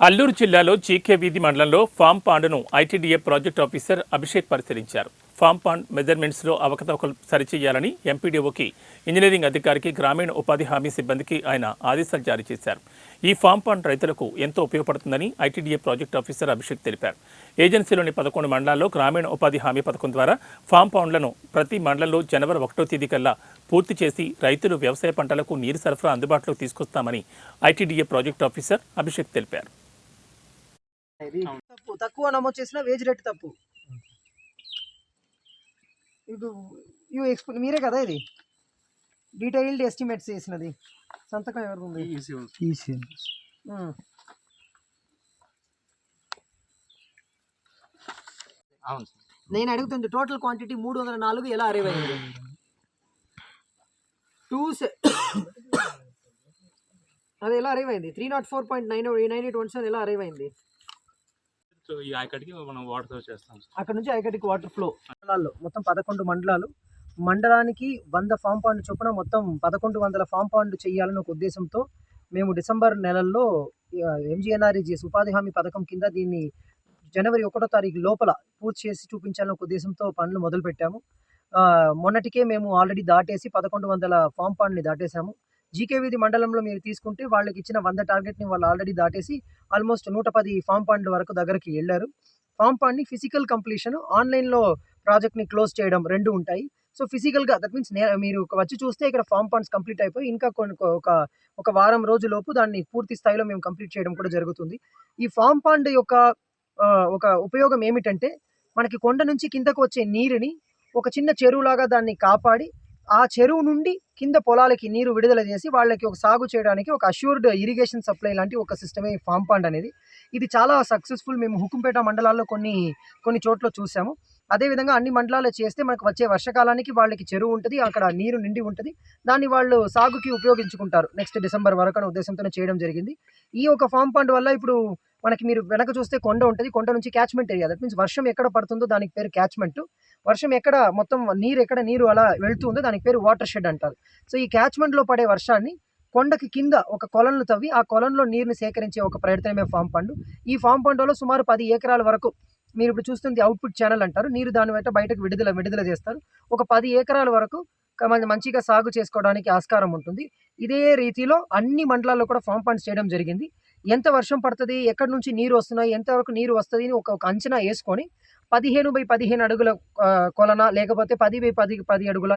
అల్లూరు జిల్లాలో జీకే వీధి మండలంలో ఫామ్ పాండ్ను ఐటీడీఏ ప్రాజెక్ట్ ఆఫీసర్ అభిషేక్ పరిశీలించారు. ఫామ్ పాండ్ మెజర్మెంట్స్లో అవకతవకలు సరిచేయాలని ఎంపీడీఓకి, ఇంజనీరింగ్ అధికారికి, గ్రామీణ ఉపాధి హామీ సిబ్బందికి ఆయన ఆదేశాలు జారీ చేశారు. ఈ ఫామ్ పాండ్ రైతులకు ఎంతో ఉపయోగపడుతుందని ఐటీడీఏ ప్రాజెక్ట్ ఆఫీసర్ అభిషేక్ తెలిపారు. ఏజెన్సీలోని 11 మండలాల్లో గ్రామీణ ఉపాధి హామీ పథకం ద్వారా ఫామ్ పాండ్లను ప్రతి మండలంలో జనవరి 1వ తేదీ కల్లా పూర్తి చేసి రైతులు వ్యవసాయ పంటలకు నీరు సరఫరా అందుబాటులోకి తీసుకొస్తామని ఐటీడీఏ ప్రాజెక్ట్ ఆఫీసర్ అభిషేక్ తెలిపారు. ఇది తక్కువ నమోదు చేసిన వేజ్ రేట్ తప్పు. ఇది మీరే కదా ఇది డీటెయిల్డ్ ఎస్టిమేట్స్ చేసినది, సంతకం ఎవరు ఉంది? నేను అడుగుతుంది టోటల్ క్వాంటిటీ 304 ఎలా అరైవ్ అయింది? అది ఎలా అరైవ్ అయింది? 304.9817 ఎలా అరైవ్ అయింది? అక్కడ నుంచి ఐకటికి వాటర్ ఫ్లో. మండలాల్లో మొత్తం 11 మండలాలు, మండలానికి 100 ఫామ్ పాండ్ చొప్పున మొత్తం 1100 ఫామ్ పాండ్ చేయాలని ఒక ఉద్దేశంతో మేము డిసెంబర్ నెలల్లో ఎంజీఎన్ఆర్ఈజీఎస్ ఉపాధి హామీ పథకం కింద దీన్ని జనవరి 1వ తారీఖు లోపల పూర్తి చేసి చూపించాలని ఒక ఉద్దేశంతో పనులు మొదలుపెట్టాము. మొన్నటికే మేము ఆల్రెడీ దాటేసి 1100 ఫామ్ పాండ్ని దాటేశాము. జీకే వీధి మండలంలో మీరు తీసుకుంటే వాళ్ళకి ఇచ్చిన 100 టార్గెట్ని వాళ్ళు ఆల్రెడీ దాటేసి ఆల్మోస్ట్ 110 ఫామ్ పాండ్ వరకు దగ్గరికి వెళ్ళారు. ఫామ్ పాండ్ని ఫిజికల్ కంప్లీషన్, ఆన్లైన్లో ప్రాజెక్ట్ని క్లోజ్ చేయడం 2 ఉంటాయి. సో ఫిజికల్గా దట్ మీన్స్ మీరు వచ్చి చూస్తే ఇక్కడ ఫామ్ పాండ్స్ కంప్లీట్ అయిపోయి ఇంకా ఒక వారం రోజులోపు దాన్ని పూర్తి స్థాయిలో మేము కంప్లీట్ చేయడం కూడా జరుగుతుంది. ఈ ఫామ్ పాండ్ యొక్క ఒక ఉపయోగం ఏమిటంటే, మనకి కొండ నుంచి కిందకు వచ్చే నీరుని ఒక చిన్న చెరువులాగా దాన్ని కాపాడి, ఆ చెరువు నుండి కింద పొలాలకి నీరు విడుదల చేసి వాళ్ళకి ఒక సాగు చేయడానికి ఒక అష్యూర్డ్ ఇరిగేషన్ సప్లై లాంటి ఒక సిస్టమే ఫామ్ పాండ్ అనేది. ఇది చాలా సక్సెస్ఫుల్. మేము హుకుంపేట మండలాల్లో కొన్ని చోట్ల చూసాము. అదేవిధంగా అన్ని మండలాలు చేస్తే మనకు వచ్చే వర్షకాలానికి వాళ్ళకి చెరువు ఉంటుంది, అక్కడ నీరు నిండి ఉంటుంది, దాన్ని వాళ్ళు సాగుకి ఉపయోగించుకుంటారు నెక్స్ట్ డిసెంబర్ వరకు అనే ఉద్దేశంతోనే చేయడం జరిగింది. ఈ ఒక ఫామ్ పాండ్ వల్ల ఇప్పుడు మనకి మీరు వెనక చూస్తే కొండ ఉంటుంది, కొండ నుంచి క్యాచ్మెంట్ ఏరియా, దట్ మీన్స్ వర్షం ఎక్కడ పడుతుందో దానికి పేరు క్యాచ్మెంట్. వర్షం ఎక్కడ మొత్తం ఎక్కడ నీరు అలా వెళ్తుందో దానికి పేరు వాటర్ షెడ్ అంటారు. సో ఈ క్యాచ్మెంట్లో పడే వర్షాన్ని కొండకి కింద ఒక కొలన్లు తవ్వి ఆ కొలన్లో నీరుని సేకరించే ఒక ప్రయత్నమే ఫామ్ పాండ్. ఈ ఫామ్ పాండ్ వల్ల సుమారు 10 ఎకరాల వరకు మీరు ఇప్పుడు చూస్తుంది అవుట్పుట్ ఛానల్ అంటారు, నీరు దాని వెంట బయటకు విడుదల చేస్తారు. ఒక 10 ఎకరాల వరకు మంచిగా సాగు చేసుకోవడానికి ఆస్కారం ఉంటుంది. ఇదే రీతిలో అన్ని మండలాల్లో కూడా ఫామ్ పాండ్స్ చేయడం జరిగింది. ఎంత వర్షం పడుతుంది, ఎక్కడి నుంచి నీరు వస్తున్నాయి, ఎంతవరకు నీరు వస్తుంది అని ఒక అంచనా వేసుకొని 15 by 15 అడుగుల కొలన, లేకపోతే 10 by 10 అడుగుల